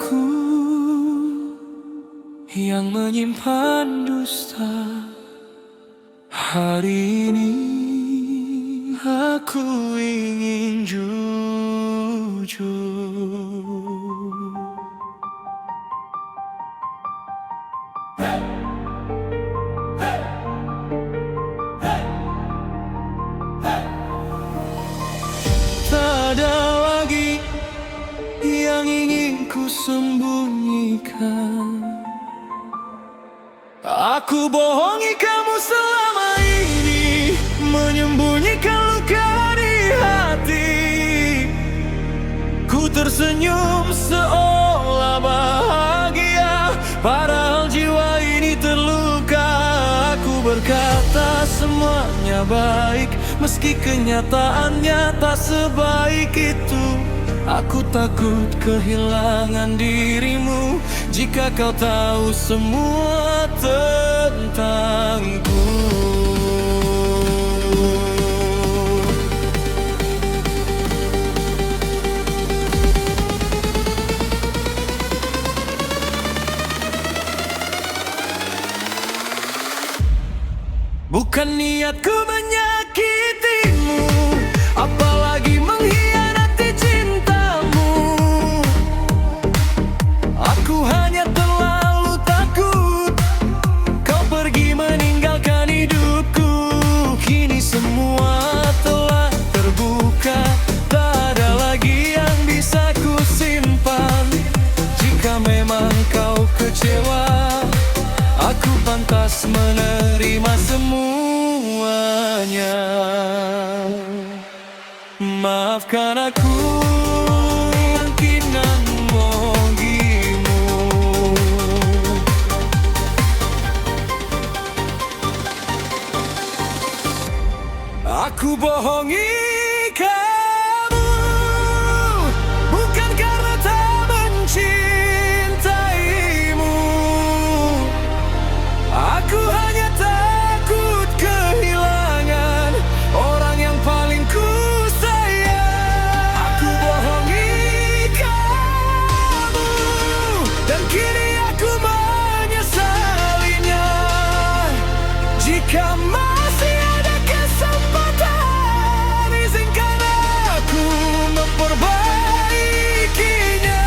aku yang menyimpan dusta. Hari ini aku ingin jujur. Tak ada lagi yang ingin ku sembunyikan. Aku bohongi kamu selama ini, menyembunyikan luka di hati. Ku tersenyum seolah bahagia, padahal jiwa ini terluka. Aku berkata semuanya baik, meski kenyataannya tak sebaik itu. Aku takut kehilangan dirimu jika kau tahu semua tentangku. Bukan niatku menyakitimu, apalagi mengkhianati cintamu. Aku hanya terlalu takut kau pergi meninggalkan hidupku. Kini semua telah terbuka, tak ada lagi yang bisa ku simpan. Jika memang kau kecewa, aku pantas menerima semuanya. Maafkan aku yang kini membohongimu. Aku bohongi kamu bukan karena tak mencintaimu. Aku hanya takut kehilangan orang yang paling ku sayang. Aku bohongi kamu dan kini aku menyesalinya. Jika masih ada kesempatan, izinkan aku memperbaikinya.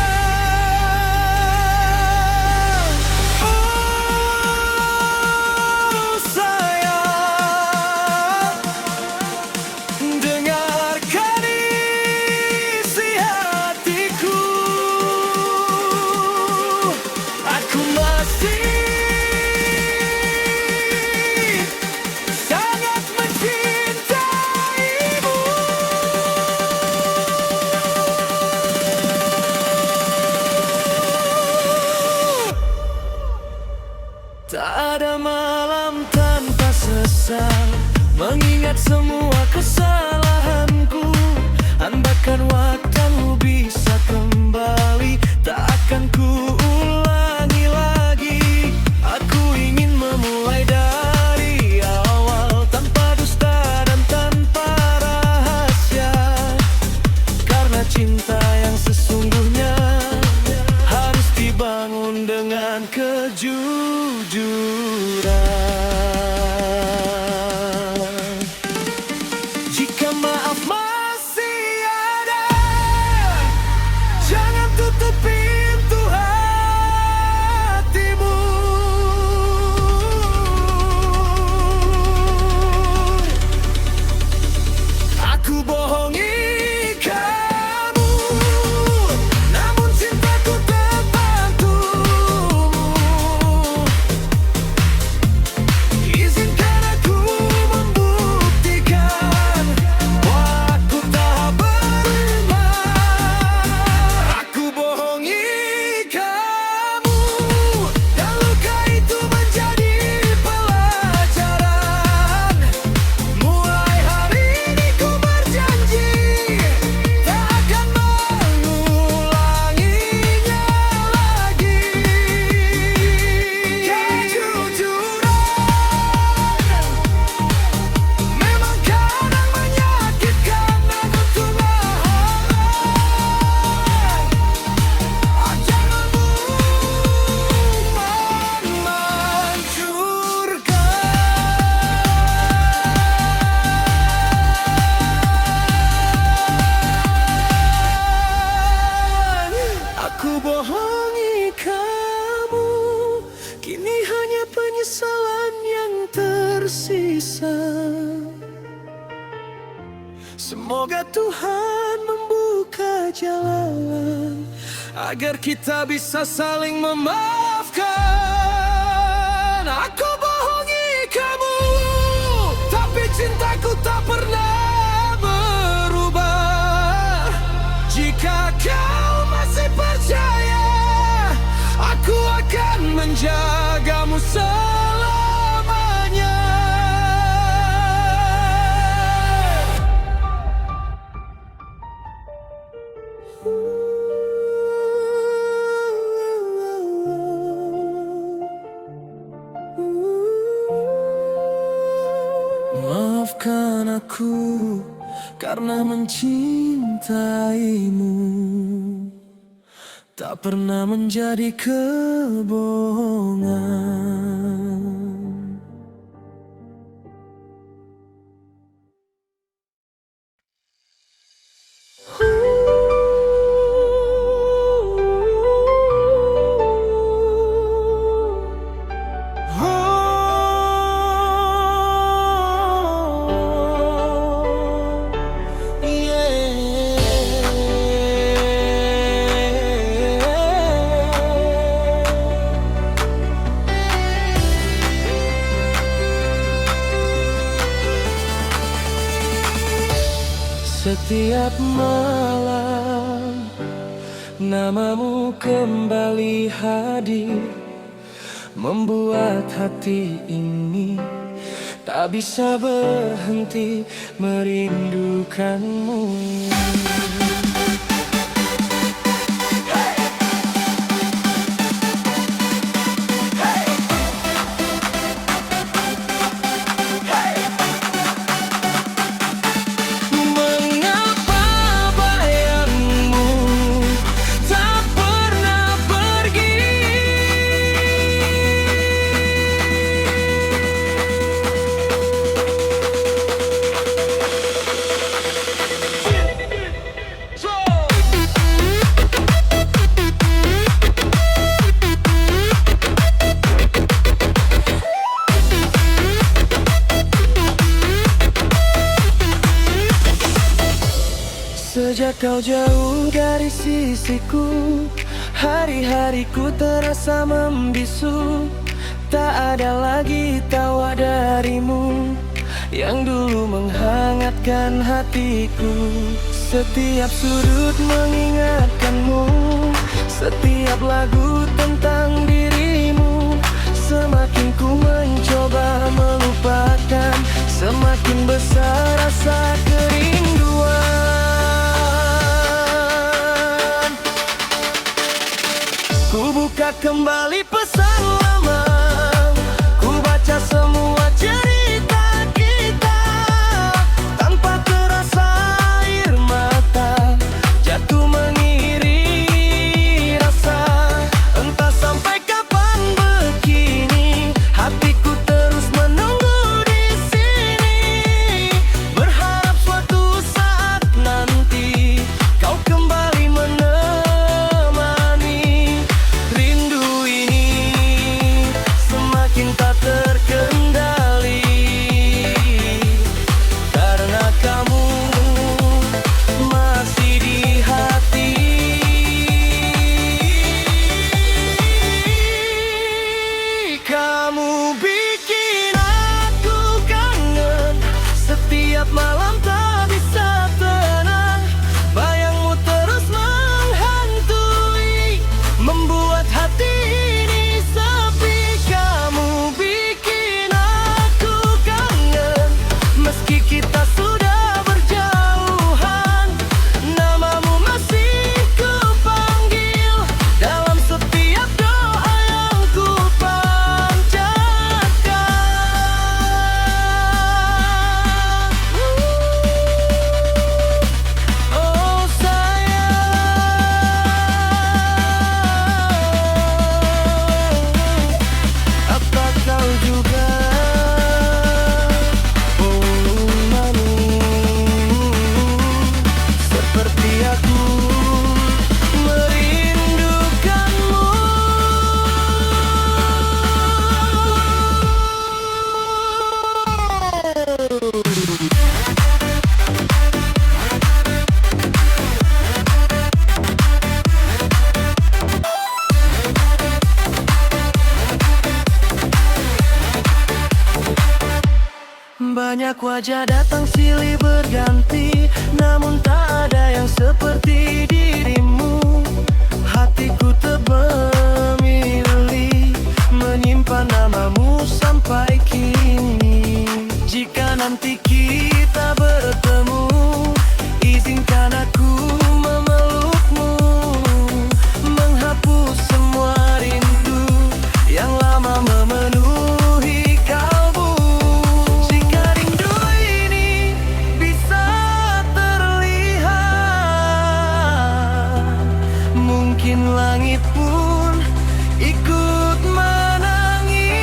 Dengarkan isi hatiku, aku masih sangat mencintaimu. Tak ada malam tanpa sesal, mengingat semua kesalahanku. Andaikan waktu bisa kembali, tak akan ku ulangi lagi. Aku ingin memulai dari awal, tanpa dusta dan tanpa rahasia. Karena cinta yang sesungguhnya harus dibangun dengan kejujuran. bisa. Semoga Tuhan membuka jalan agar kita bisa saling memaafkan. Aku bohongi kamu, tapi cintaku tak pernah berubah. Jika kau masih percaya, aku akan menjagamu selamanya. Maafkan aku karena mencintaimu tak pernah menjadi kebohongan. Setiap malam namamu kembali hadir, membuat hati ini tak bisa berhenti merindukanmu. Sejak kau jauh dari sisiku, hari-hariku terasa membisu. Tak ada lagi tawa darimu yang dulu menghangatkan hatiku. Setiap sudut mengingatkanmu, setiap lagu tentang dirimu. Semakin ku mencoba melupakan, semakin besar rasa kerinduan. Ku buka kembali pesan lama, ku baca semua cerita kita. Tanpa terasa air mata jatuh mengiringi rasa. Entah sampai kapan begini, hatiku terus menunggu di sini. Berharap suatu saat nanti kau kembali menemani. Rindu ini semakin tak terkendali karena kamu masih di hati. Kamu bikin aku kangen, setiap malam tak bisa tenang. Bayangmu terus menghantui, membuat hati ini sepi. Kamu bikin aku kangen, meski kita sudah berjauhan. Namamu masih kupanggil dalam setiap doa yang ku panjatkan. Oh sayang, Banyak wajah datang silih berganti, namun tak ada yang seperti dirimu. Hatiku memilih menyimpan namamu sampai kini. Jika nanti kita bertemu, izinkan aku memelukmu, menghapus semua rindu yang lama memenuhi kalbu. Jika rindu ini bisa terlihat, mungkin langit pun ikut menangis.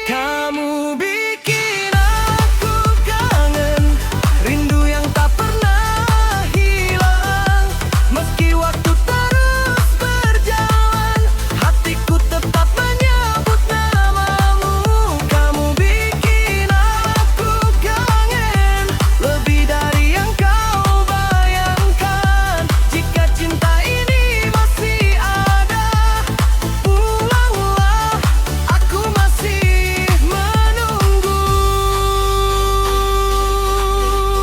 Kamu bikin aku kangen, rindu yang tak pernah hilang. Meski waktu terus berjalan, hatiku tetap menyebut namamu. Kamu bikin aku kangen, lebih dari yang kau bayangkan. Jika cinta ini masih ada, pulanglah, aku masih menunggu.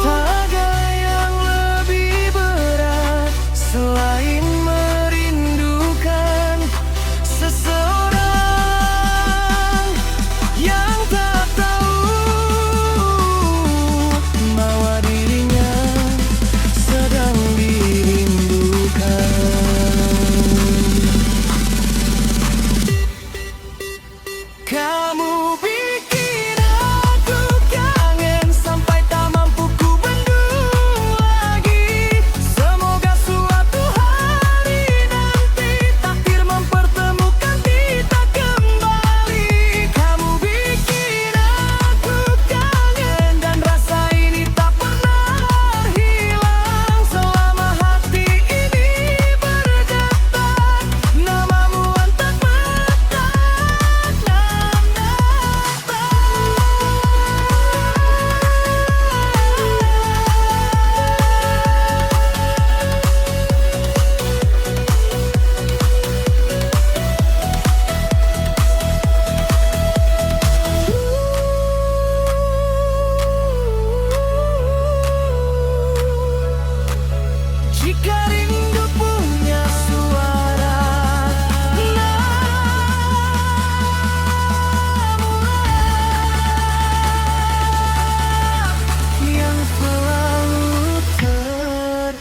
Tak ada yang lebih berat selain merindukan seseorang yang tak tahu bahwa dirinya sedang dirindukan. Kamu bikin aku kangen sampai tak mampu ku bendung lagi. Semoga suatu hari nanti takdir mempertemukan kita kembali. Kamu bikin aku kangen dan rasa ini tak pernah hilang. Selama hati ini berdetak, namamu antara mata. Jika rindu punya suara, namulah yang selalu terdengar.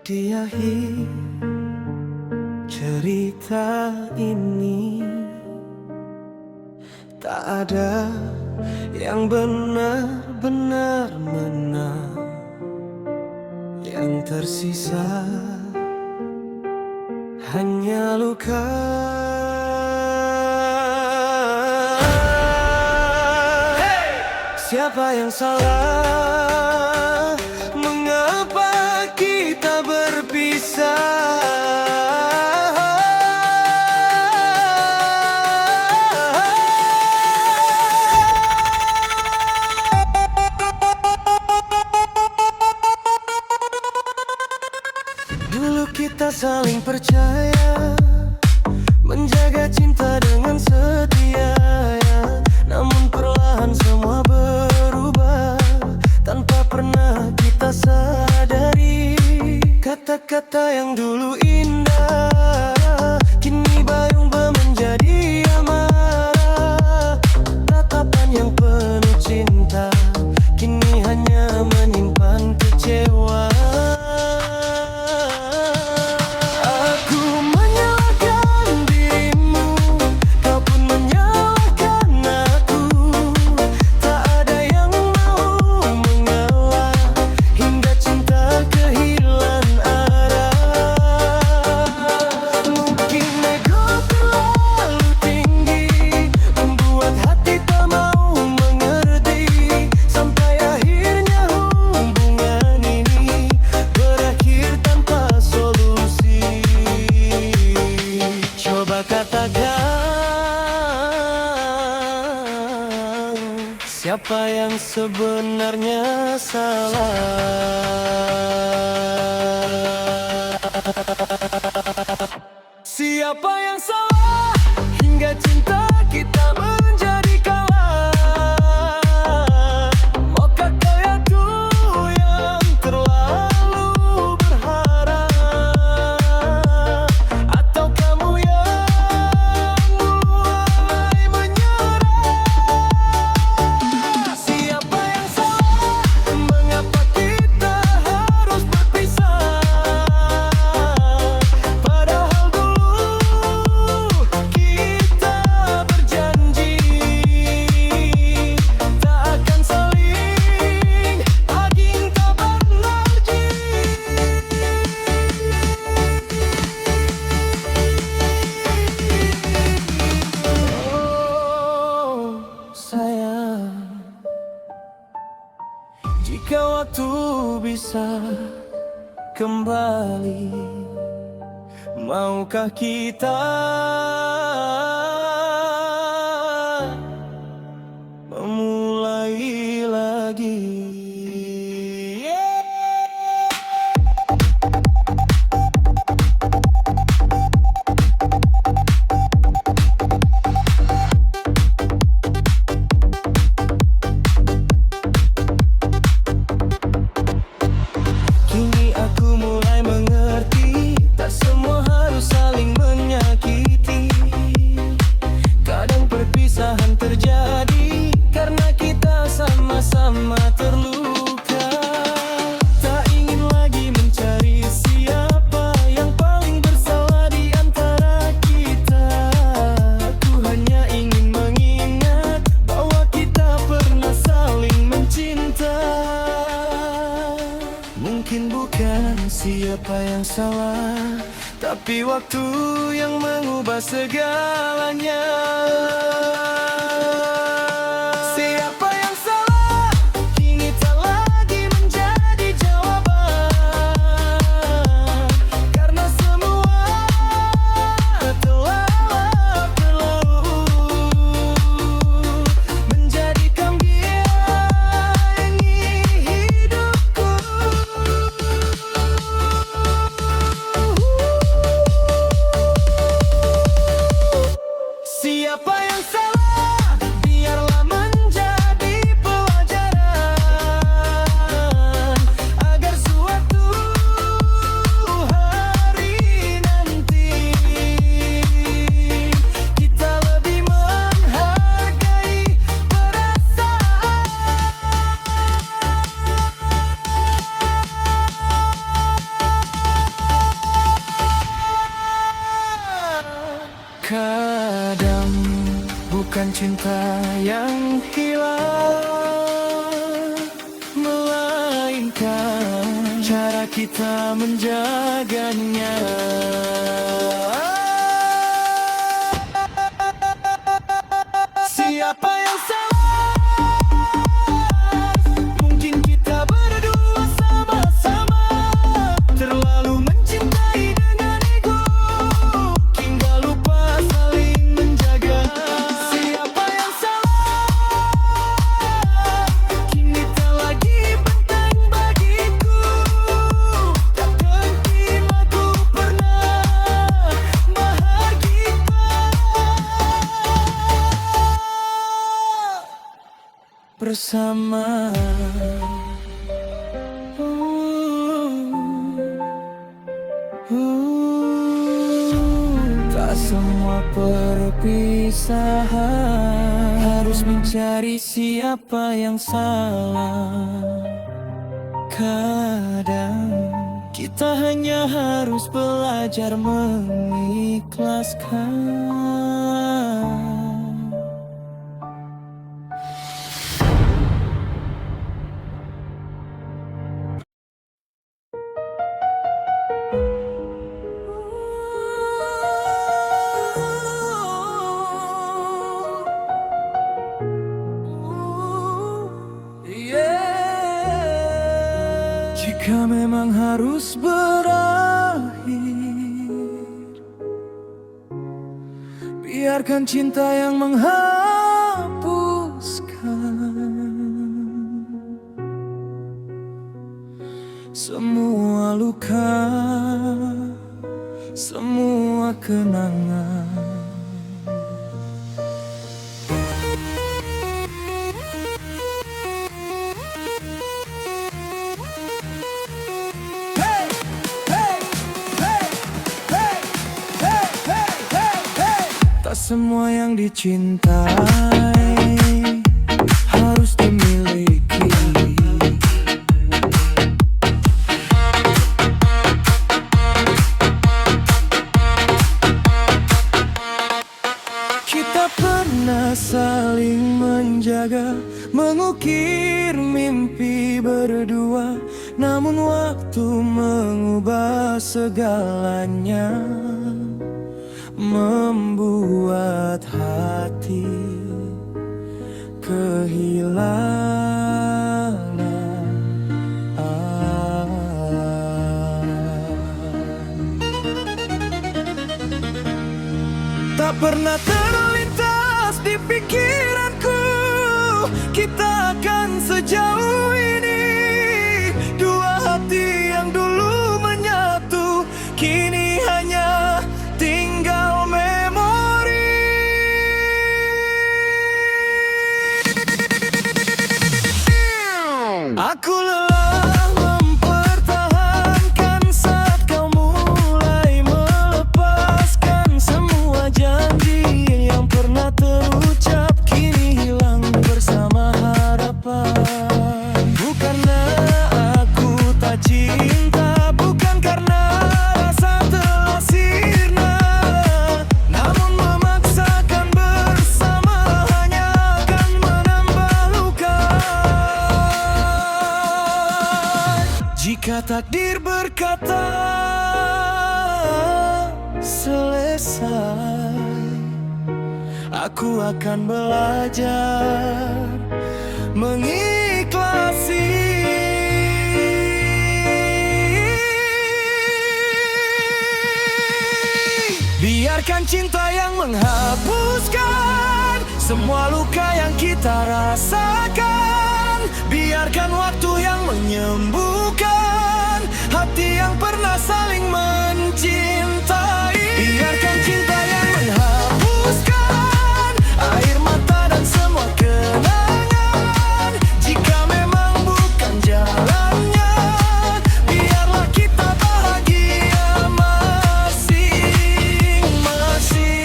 Di akhir cerita ini, tak ada yang benar-benar menang. Yang tersisa hanya luka. Siapa yang salah? Mengapa kita Dulu kita saling percaya, menjaga cinta dengan setia, namun perlahan semua berubah tanpa pernah katakan siapa yang sebenarnya salah. Siapa yang salah hingga cinta kita menjadi kalah? Maukah kau aku yang terlalu berharap, atau kamu yang mulai menyerah? Siapa yang salah? Mengapa kita harus berpisah? Padahal dulu kita berjanji tak akan saling aging kabar narji. Oh sayang, jika waktu bisa kembali, maukah kita memulai lagi? Kini aku mulai mengerti, tak semua harus saling menyakiti. Kadang perpisahan terjadi karena kita sama-sama terluka. Tak ingin lagi mencari siapa yang paling bersalah di antara kita. Aku hanya ingin mengingat bahwa kita pernah saling mencinta. Mungkin bukan siapa yang salah, tapi waktu yang mengubah segalanya. Siapa yang salah kini tak lagi menjadi jawaban, karena semua telah berlalu, menjadikan biayangi hidupku. Siapa yang salah? Biarlah menjadi pelajaran, agar suatu hari nanti kita lebih menghargai perasaan. Kadang bukan cinta yang hilang, melainkan cara kita menjaganya. Siapa yang salah? Mungkin kita berdua sama-sama terlalu mencintai dengan ego, hingga lupa saling menjaga. Siapa yang salah? Kini tak lagi penting bagiku. Takkan bila ku pernah bahagia bersama. Tak semua perpisahan harus mencari siapa yang salah. Kadang kita hanya harus belajar mengikhlaskan. Jika memang harus berakhir, Biarkan cinta yang menghapuskan semua luka, semua kenangan. Tak semua yang dicintai harus dimiliki. Kita pernah saling menjaga, mengukir mimpi berdua. Namun waktu mengubah segalanya, membuat hati kehilangan tak pernah terlintas di pikiranku kita akan sejauh ini. Dua hati yang dulu menyatu kini hanya tinggal memori. Aku lelah mempertahankan saat kau mulai melepaskan semua janji yang pernah terucap kini hilang bersama harapan. Bukannya aku tak cinta, bukan karena rasa telah sirna, namun memaksakan bersama hanya akan menambah luka. Jika takdir berkata selesai, aku akan belajar mengikhlasi. Biarkan cinta yang menghapuskan semua luka yang kita rasakan. Biarkan waktu yang menyembuhkan hati yang pernah saling mencintai. Biarkan cinta yang menghapuskan air mata dan semua kenangan. Jika memang bukan jalannya, biarlah kita bahagia masing-masing.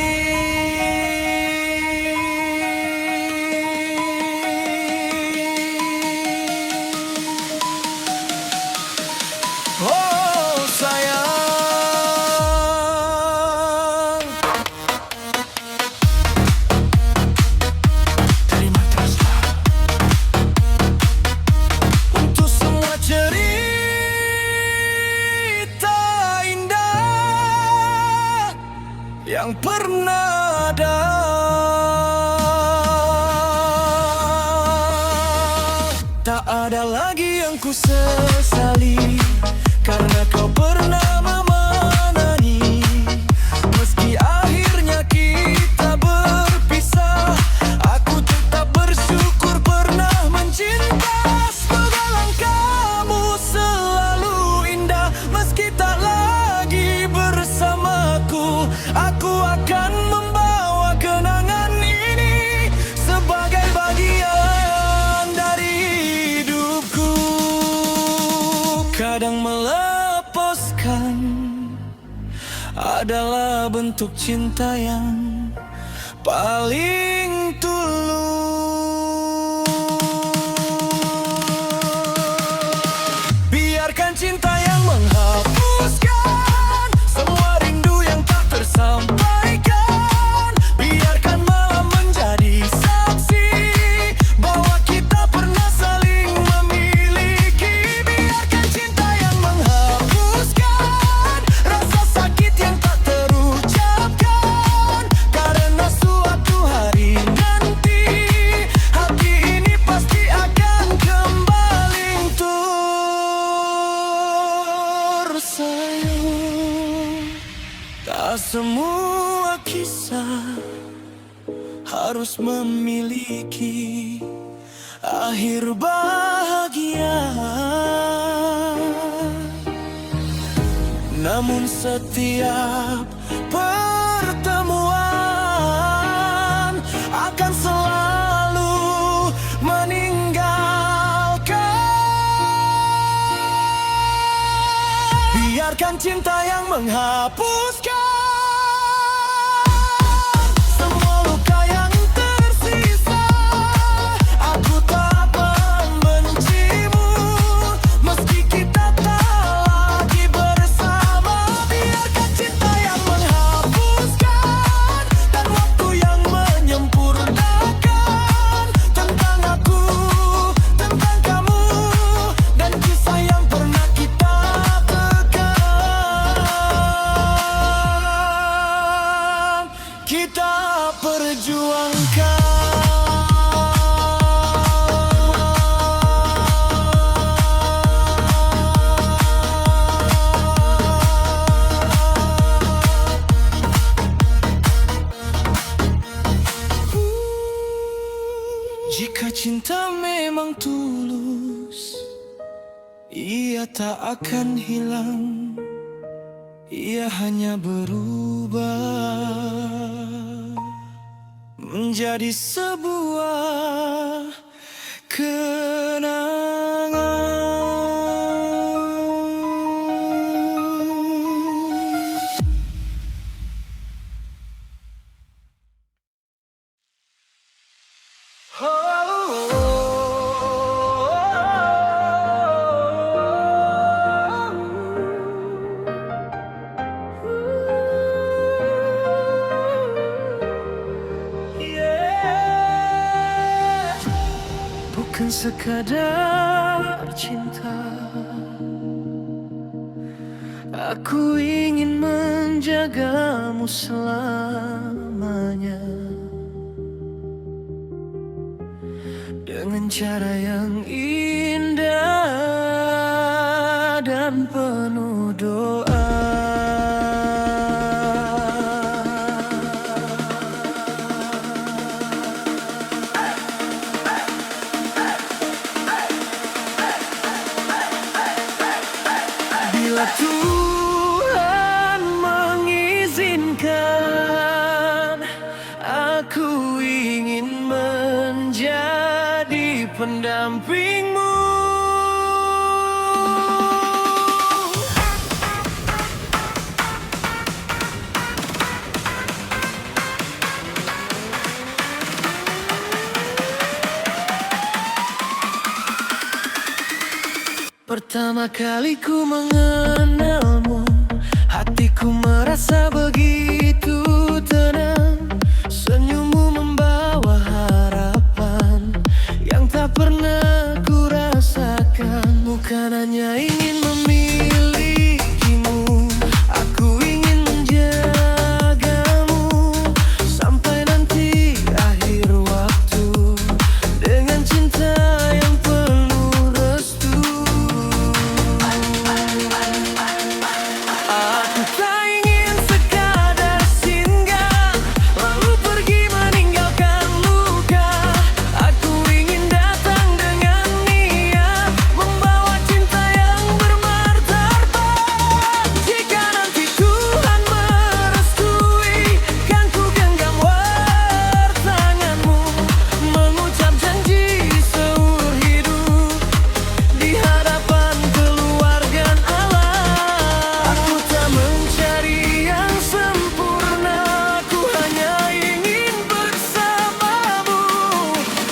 Oh sayang, terima kasih untuk semua cerita indah yang pernah ada. Tak ada lagi yang ku sesali karena kau pernah menemani. Meski akhirnya kita berpisah, aku tetap bersyukur pernah mencinta. Semoga langkahmu selalu indah. Meski tak lagi bersamaku, aku akan membawa kenangan ini sebagai bagian dari hidupku. Kadang melepaskan adalah bentuk cinta yang paling tulus. Biarkan cinta yang menghapuskan semua rindu yang tak tersampaikan. Biarkan malam menjadi saksi bahwa kita pernah saling memiliki. Biarkan cinta yang menghapuskan rasa sakit yang tak terucapkan karena suatu hari harus memiliki akhir bahagia. Namun setiap pertemuan akan selalu meninggalkan. Biarkan cinta yang menghapuskan semua luka yang tersisa. Aku tak membencimu meski kita tak lagi bersama. Biarkan cinta yang menghapuskan dan waktu yang menyempurnakan tentang aku, tentang kamu, dan kisah yang pernah kita perjuangkan. Jika cinta memang tulus, ia tak akan hilang. Ia hanya berubah menjadi sebuah kenangan. Bukan sekadar cinta, aku ingin menjagamu selamanya dengan cara yang indah dan penuh doa. Bila Tuhan mengizinkan, aku ingin menjadi pendampingmu. Pertama kali ku mengenalmu, hatiku merasa begitu tenang. Senyummu membawa harapan yang tak pernah ku rasakan. Bukan hanya ingin memilikimu, aku ingin menjagamu sampai nanti akhir waktu dengan cinta yang penuh restu. Aku tak ingin sekadar singgah lalu pergi meninggalkan luka. Aku ingin datang dengan niat membawa cinta yang bermartabat. Jika nanti Tuhan merestui, kan ku genggam erat tanganmu, mengucap janji seumur hidup di hadapan keluarga Allah. Aku tak mencari yang sempurna, aku hanya ingin bersamamu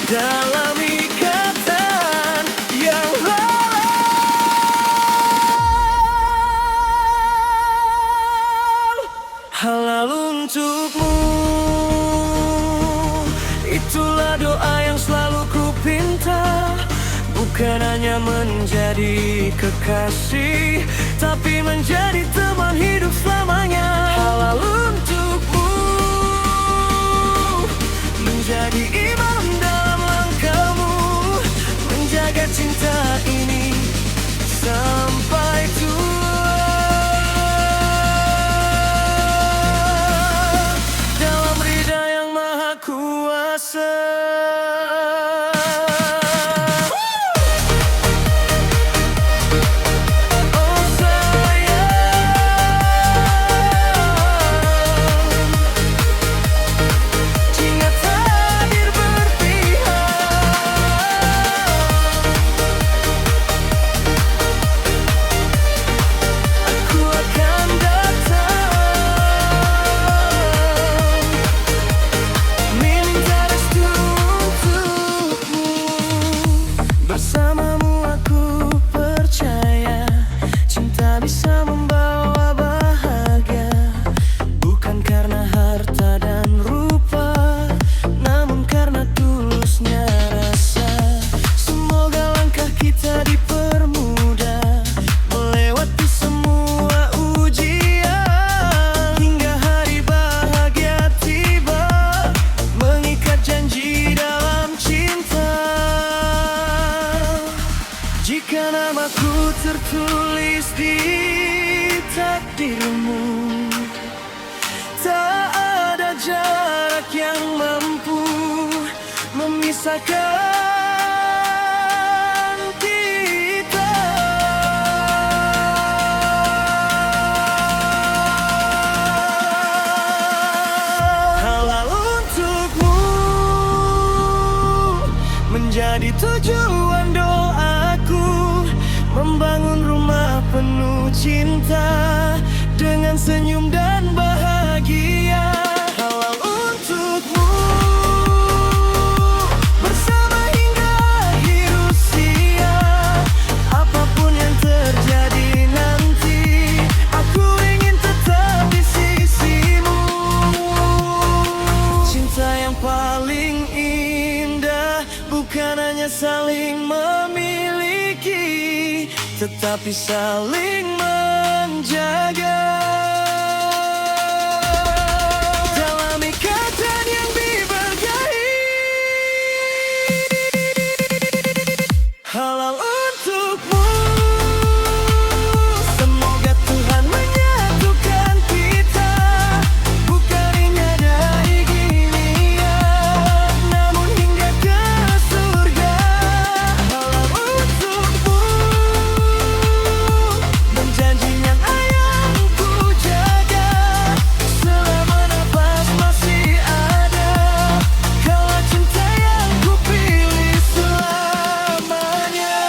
dalam ikatan yang halal untukmu. Itulah doa yang selalu ku pinta, bukan hanya menjadi kekasih, tapi menjadi teman hidup selamanya. Halal untukmu, menjadi imam dalam langkahmu, menjaga cinta ini sampai tua. Dalam ridha yang maha kuasa. rasa. Oh sayang, jika takdir berpihak, aku akan datang minta restu untukmu. Bersamamu aku percaya cinta bisa membawa bahagia, bukan karena harta dan rupa, namun karena tulusnya rasa. Semoga langkah kita dipermudah melewati semua ujian, hingga hari bahagia tiba, mengikat janji dalam cinta. Jika namaku tertulis di takdirmu, tak ada jarak yang mampu memisahkan kita. Halal untukmu menjadi tujuan doaku, membangun rumah penuh cinta dengan senyum dan bahagia. Halal untukmu bersama hingga akhir usia, apapun yang terjadi nanti, aku ingin tetap di sisimu. Cinta yang paling indah bukan hanya saling memiliki, tetapi saling menjaga. Dalam ikatan yang diberkahi, halal untukmu. Semoga Tuhan menyatukan kita, bukan hanya dari dunia, namun hingga ke surga. Halal untukmu, janjinya akan ku jaga selama nafas masih ada. Kaulah cinta yang ku pilih selamanya.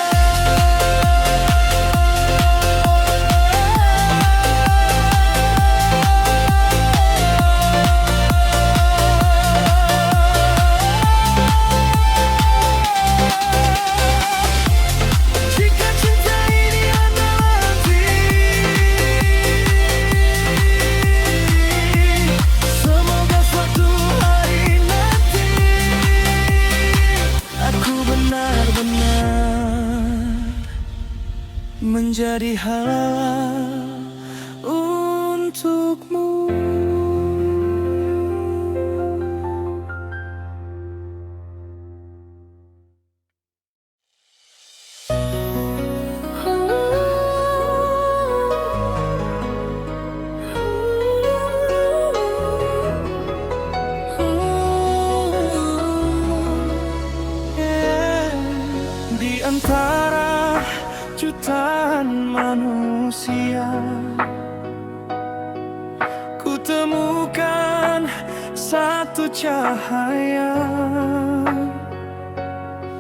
Jika cinta ini adalah arti, semoga suatu hari nanti aku benar-benar menjadi halal untukmu. Di antara jutaan manusia, ku temukan satu cahaya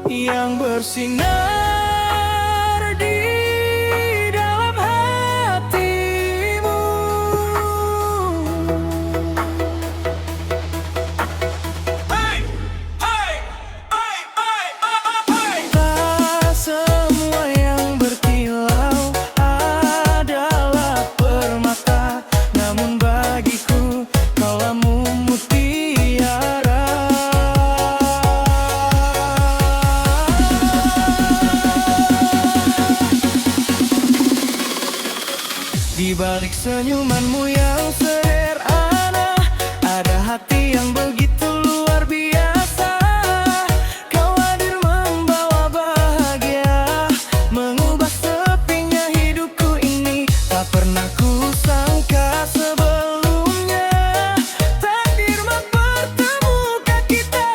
yang bersinar di dalam hatimu. Tak semua yang berkilau adalah permata, namun bagiku kaulah mutiara. Di balik senyumanmu yang sederhana, ada hati yang begitu luar biasa. Kau hadir membawa bahagia, mengubah sepinya hidupku ini. Tak pernah ku sangka sebelumnya takdir mempertemukan kita.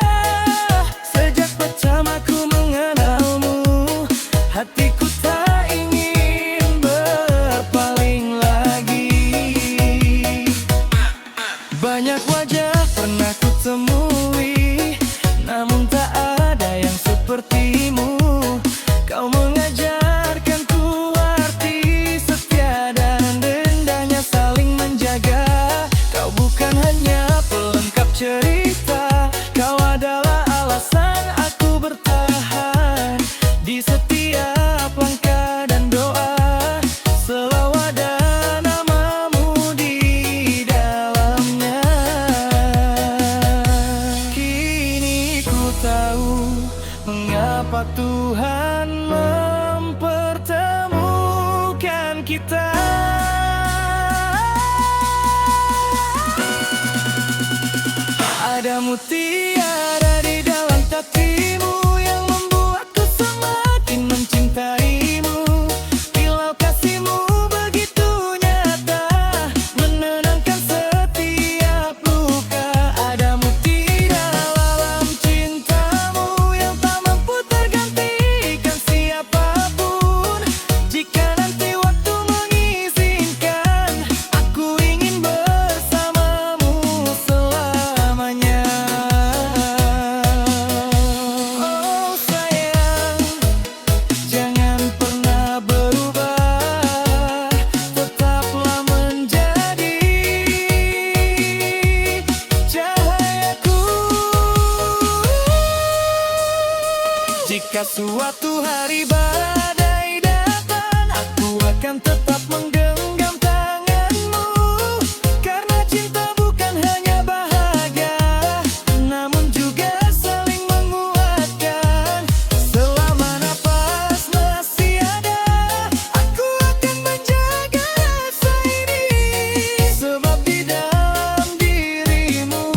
mengapa Tuhan mempertemukan kita. Ada mutiara di dalam hatimu yang membuatku semakin mencintaimu. Pilau kasihmu begitu nyata, menenangkan setiap luka. Ada mutiara dalam cintamu yang tak mampu tergantikan siapapun. Jika nanti waktu mengizinkan, aku ingin bersamamu selamanya. Oh sayang, jangan pernah berubah, tetaplah menjadi cahayaku. Jika suatu hari badai datang, aku akan tetap menggenggam tanganmu. Karena cinta bukan hanya bahagia, namun juga saling menguatkan. Selama napas masih ada, aku akan menjaga rasa ini. Sebab di dalam dirimu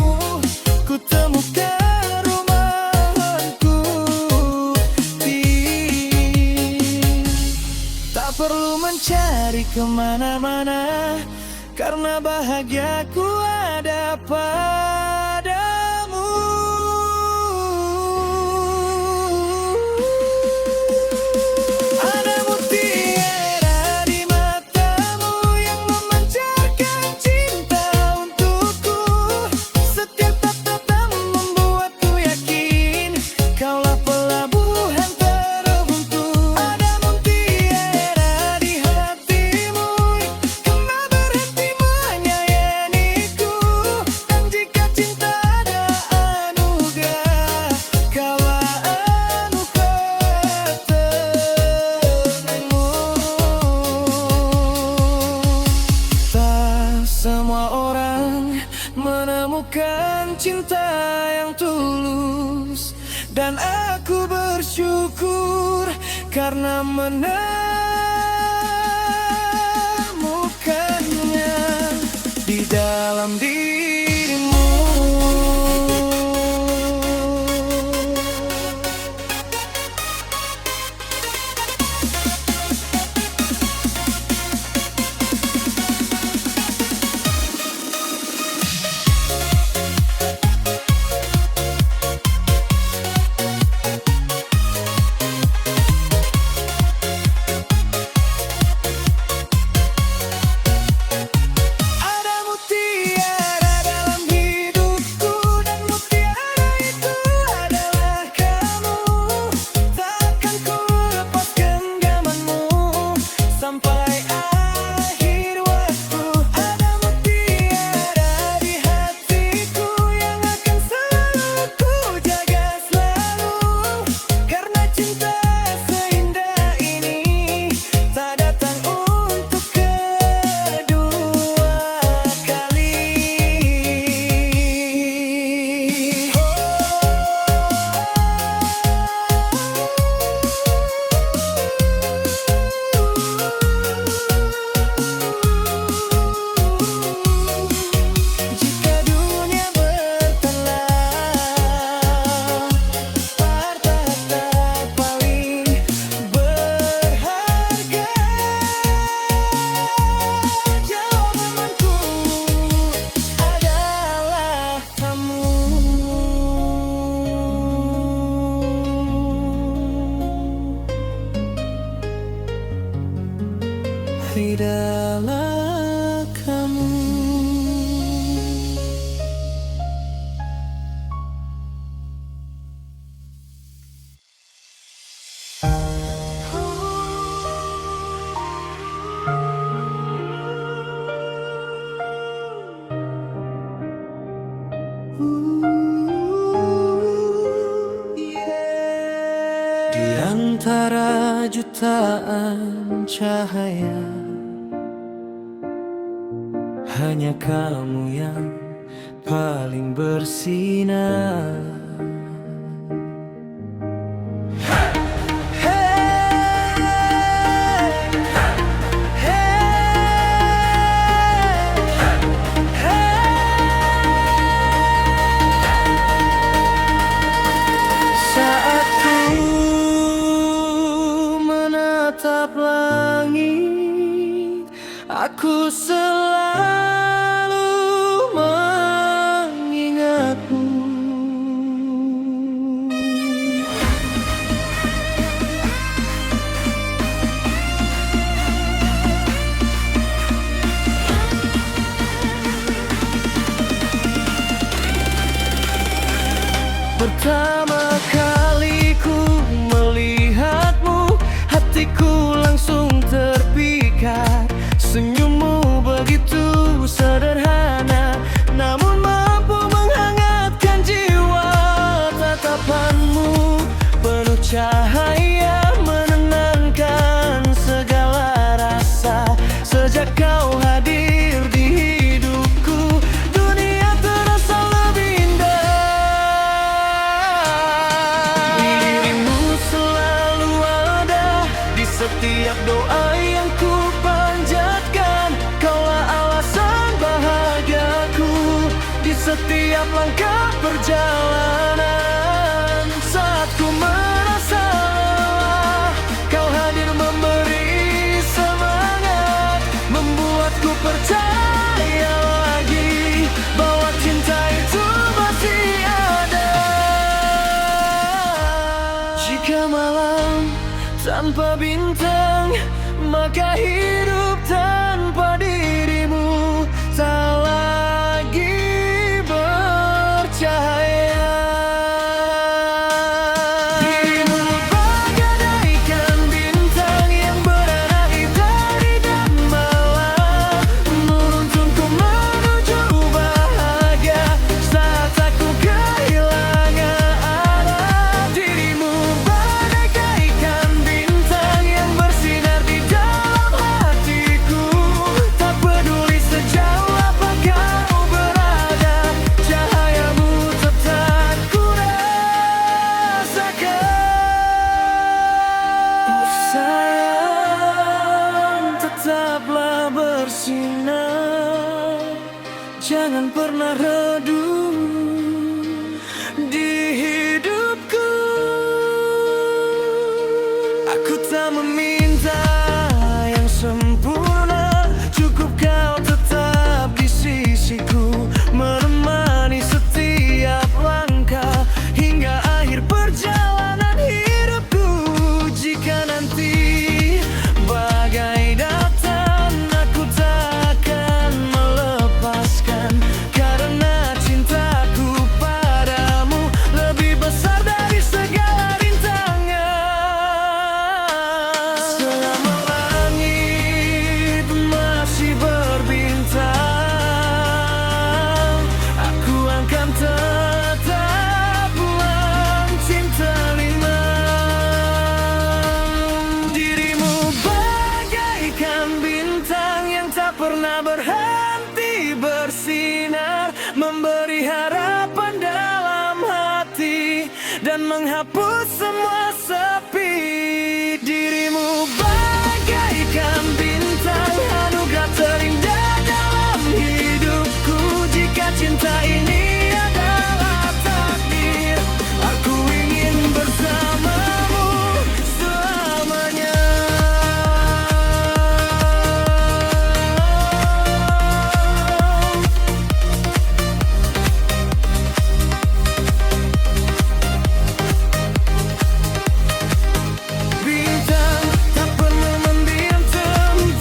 ku temukan rumahanku. Tak perlu mencari kemana-mana, karena bahagiaku ada padamu. Ada mutiara di matamu yang memancarkan cinta untukku. Setiap tatapan membuatku yakin kaulah pelabuhan teruntuk. Ada mutiara di hatimu, kena berhenti menyayangiku. Dan jika cinta ada anugerah, kaulah anugerah terengmu. Tak semua orang menemukan cinta yang tulus, dan aku bersyukur karena menemukannya di dalam dirimu. Ada mutiara dalam hidupku, dan mutiara itu adalah kamu. Takkan ku lepas genggamanmu sampai akhir waktu. Ada mutiara di hatiku yang akan selalu ku jaga selalu. Karena cinta seindah ini tak datang untuk kedua kali. Jika dunia bertelah, harta tak paling berharga. Jawabanku adalah kamu. Adalah kamu. Di antara jutaan cahaya, hanya kamu yang paling bersinar. Aku selalu mengingatmu. Pertama kali ku melihatmu, hatiku langsung terpikat. Senyummu begitu sederhana, namun mampu menghangatkan jiwa. Tatapanmu penuh cahaya, menenangkan segala rasa. Sejak kau hadir di hidupku, dunia terasa lebih indah. Dirimu selalu ada di setiap doa yang ku panjatkan. Kaulah alasan bahagiaku di setiap langkah perjalanan. Saat ku merasa lelah, kau hadir memberi semangat, membuatku percaya lagi bahwa cinta itu masih ada. Jika malam tanpa bintang, maka hidup tanpa dirimu tak lagi bercahaya. Dirimu bagaikan bintang yang berada dari dan malam, menuntunku menuju bahagia saat aku kehilangan arah. Dirimu bagaikan bintang yang bersinar di dalam hatiku. Tak peduli sejauh apa kau berada, cahayamu tetap ku rasakan. Sayang, tetaplah bersinar, jangan pernah redup di hidupku. Aku tak meminta yang sempurna, cukup kau tetap di sisiku, menemani setiap langkah hingga akhir perjalanan hidupku. Jika nanti bagai datang, aku tak akan melepaskan, karena cintaku padamu lebih besar dari segala rintangan. Selama langit masih berbintang, aku akan tetap mencintaimu. Dirimu bagaikan bintang yang tak pernah berhenti bersinar, memberi harapan dalam hati dan menghapus semua sepi. Dirimu bagaikan bintang, anugerah terindah dalam hidupku. Jika cinta ini adalah takdir, aku ingin bersamamu selamanya. Bintang tak pernah mendiam tempat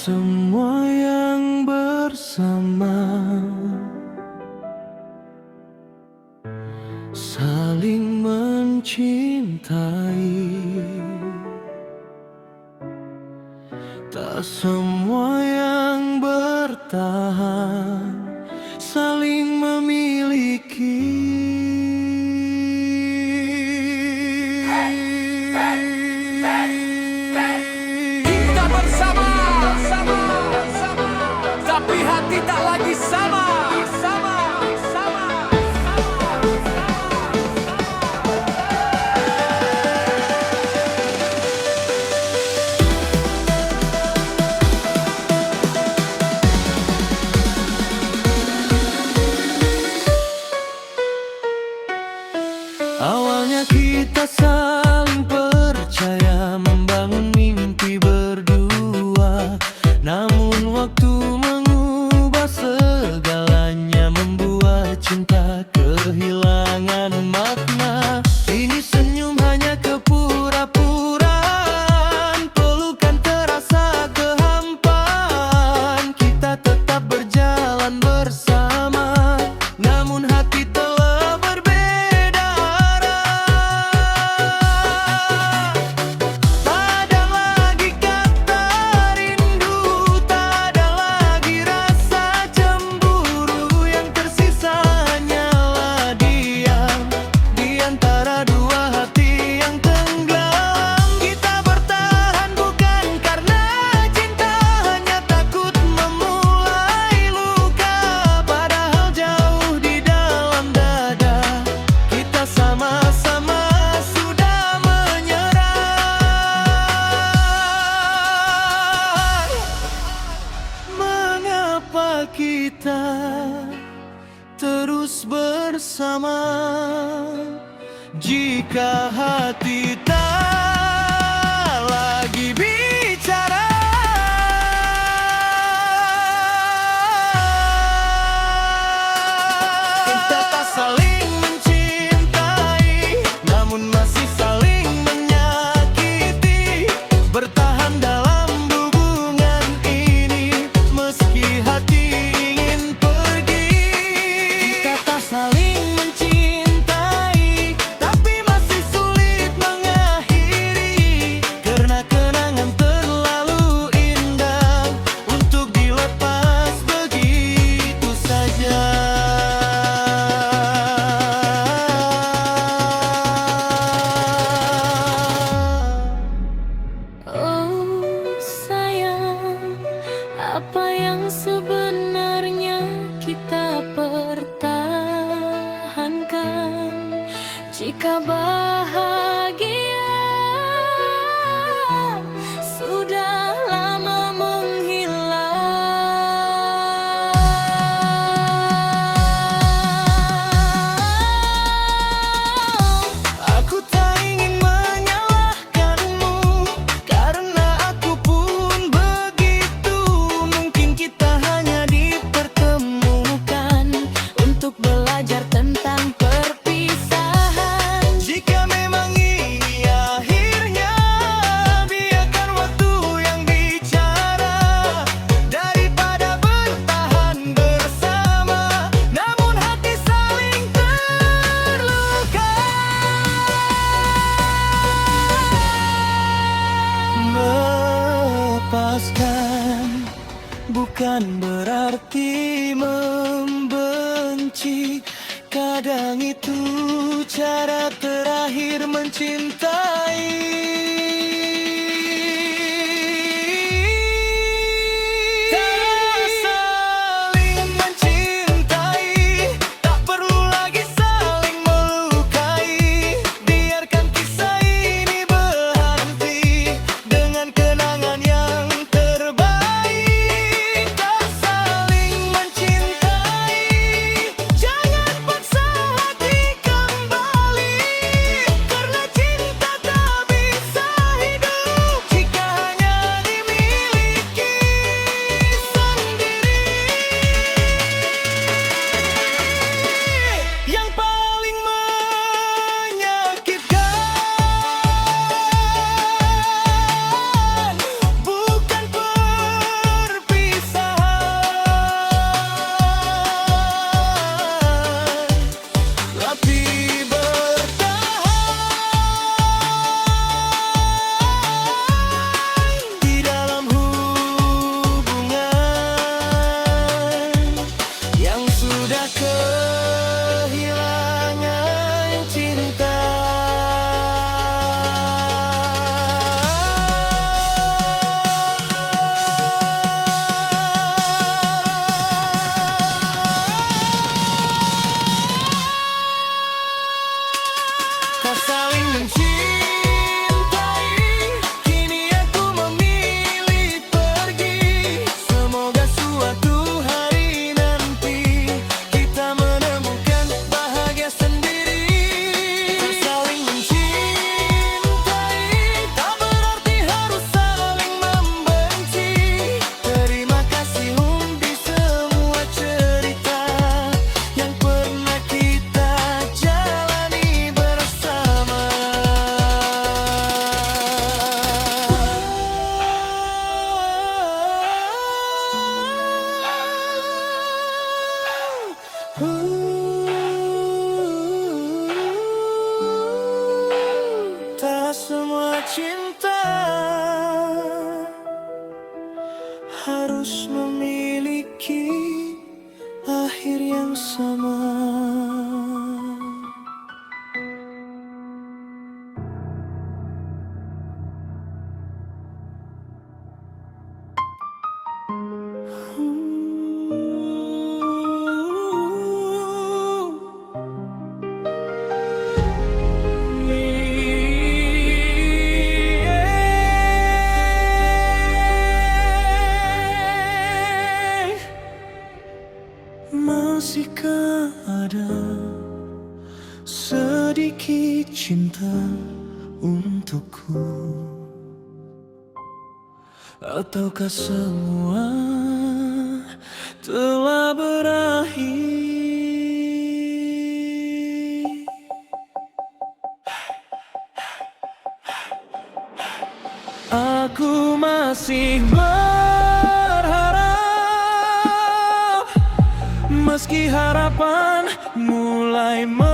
semua yang bersama saling mencintai. Tak semua yang bertahan saling memiliki. Kita bersama, tapi hati tak lagi sama. Awalnya kita saling percaya membangun mimpi berdua, namun waktu mengubah segalanya, membuat cinta kehilangan makna. Ini senyum hanya kepura-puraan, pelukan terasa kehampaan. Kita tetap berjalan bersama, namun hati telah berbeda arah. Tak ada lagi kata rindu, tak ada lagi rasa cemburu. Yang tersisa hanyalah diam di antara dua hati yang tenggelam. Kita bertahan bukan karena cinta, hanya takut memulai luka. Padahal jauh di dalam dada kita sama-sama sudah menyerah. Mengapa kita terus bersama jika hati tak lagi bicara? Kita tak saling mencintai, namun masih saling menyakiti. Bertahan dalam hubungan ini, meski hati ingin pergi. Kita tak saling mencintai, tapi masih sulit mengakhiri, karena kenangan terlalu indah untuk dilepas begitu saja. Oh sayang, apa yang sebenarnya kita pertahankan? Jika bahagia sudah lama menghilang. Aku tak ingin menyalahkanmu, karena aku pun begitu. Mungkin kita hanya dipertemukan untuk belajar tentang perpisahan. Jika memang ini akhirnya, biarkan waktu yang bicara, daripada bertahan bersama namun hati saling terluka. Melepaskan bukan berarti membenci. Kadang itu cara terakhir mencintai. Tak saling mencintai, tak perlu lagi saling melukai. Biarkan kisah ini berhenti dengan kenangan yang terbaik. Tak saling mencintai, jangan paksa hati kembali, karena cinta tak bisa masihkah ada sedikit cinta untukku? Ataukah semua telah berakhir? Aku masih berharap, meski harapan mulai memudar.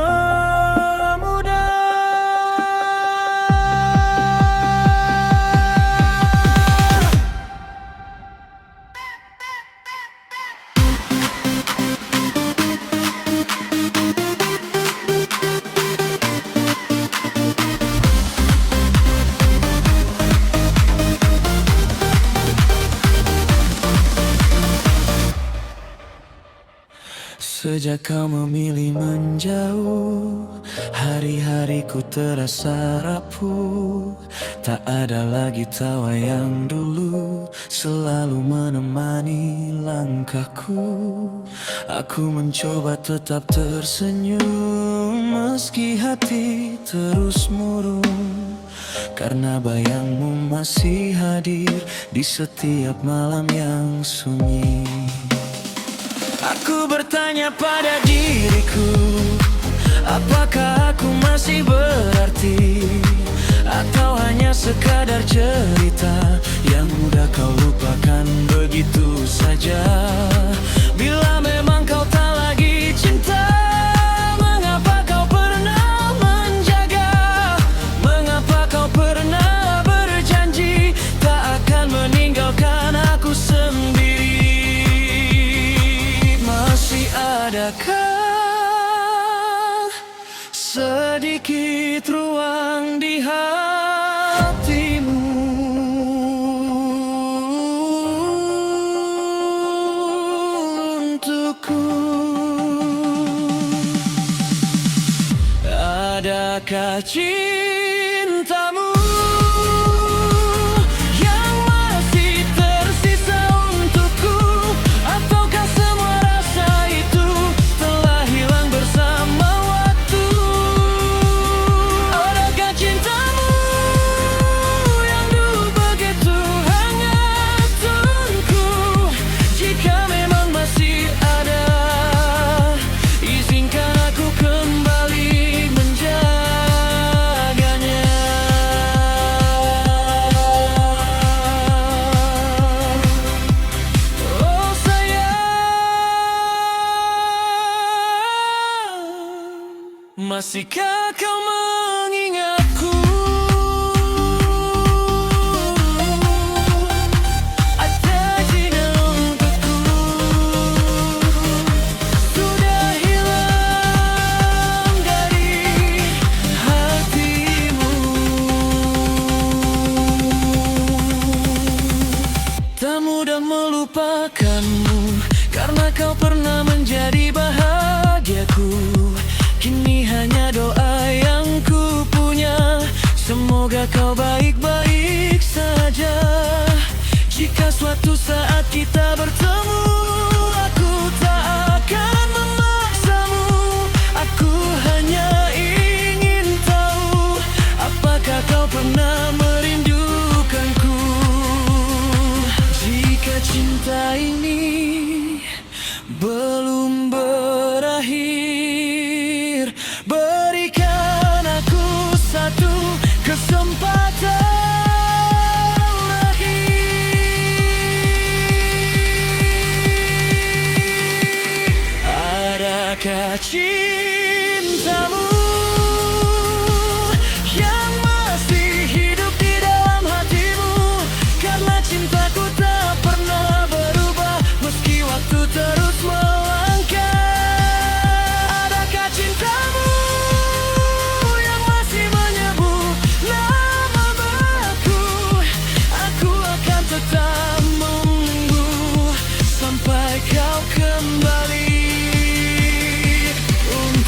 Sejak kau memilih menjauh, hari-hariku terasa rapuh. Tak ada lagi tawa yang dulu selalu menemani langkahku. Aku mencoba tetap tersenyum meski hati terus murung, karena bayangmu masih hadir di setiap malam yang sunyi. Aku bertanya pada diriku, apakah aku masih berarti, atau hanya sekadar cerita yang mudah kau lupakan begitu saja. Bila memang kau tak lagi cinta, mengapa kau pernah menjaga? Mengapa kau pernah berjanji tak akan meninggalkan aku sendiri? Adakah sedikit ruang di hatimu untukku? Adakah cintamu yang masih tersisa untukku? Ataukah semua rasa itu telah hilang bersama waktu? Adakah cintamu yang dulu begitu hangat untukku? Jika memang masih ada, izinkan aku kembali menjaganya. Oh sayang, masihkah kau mengingatku? Ada zina untukku, sudah hilang dari hatimu. Tak mudah melupakanmu, karena kau pernah menjadi bahagiaku. Kini hanya doa yang ku punya, semoga kau baik-baik saja. Jika suatu saat kita bertemu, aku tak akan memaksamu. Aku hanya ingin tahu, apakah kau pernah merindukanku? Jika cinta ini belum berakhir, berikan aku satu kesempatan lagi. Adakah cintamu yang masih hidup di dalam hatimu? Karena cintaku tak pernah berubah meski waktu terus melangkah. Adakah cintamu yang masih menyebut namaku? Aku akan tetap menunggu sampai kau kembali untukku.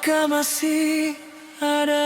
Apakah masih ada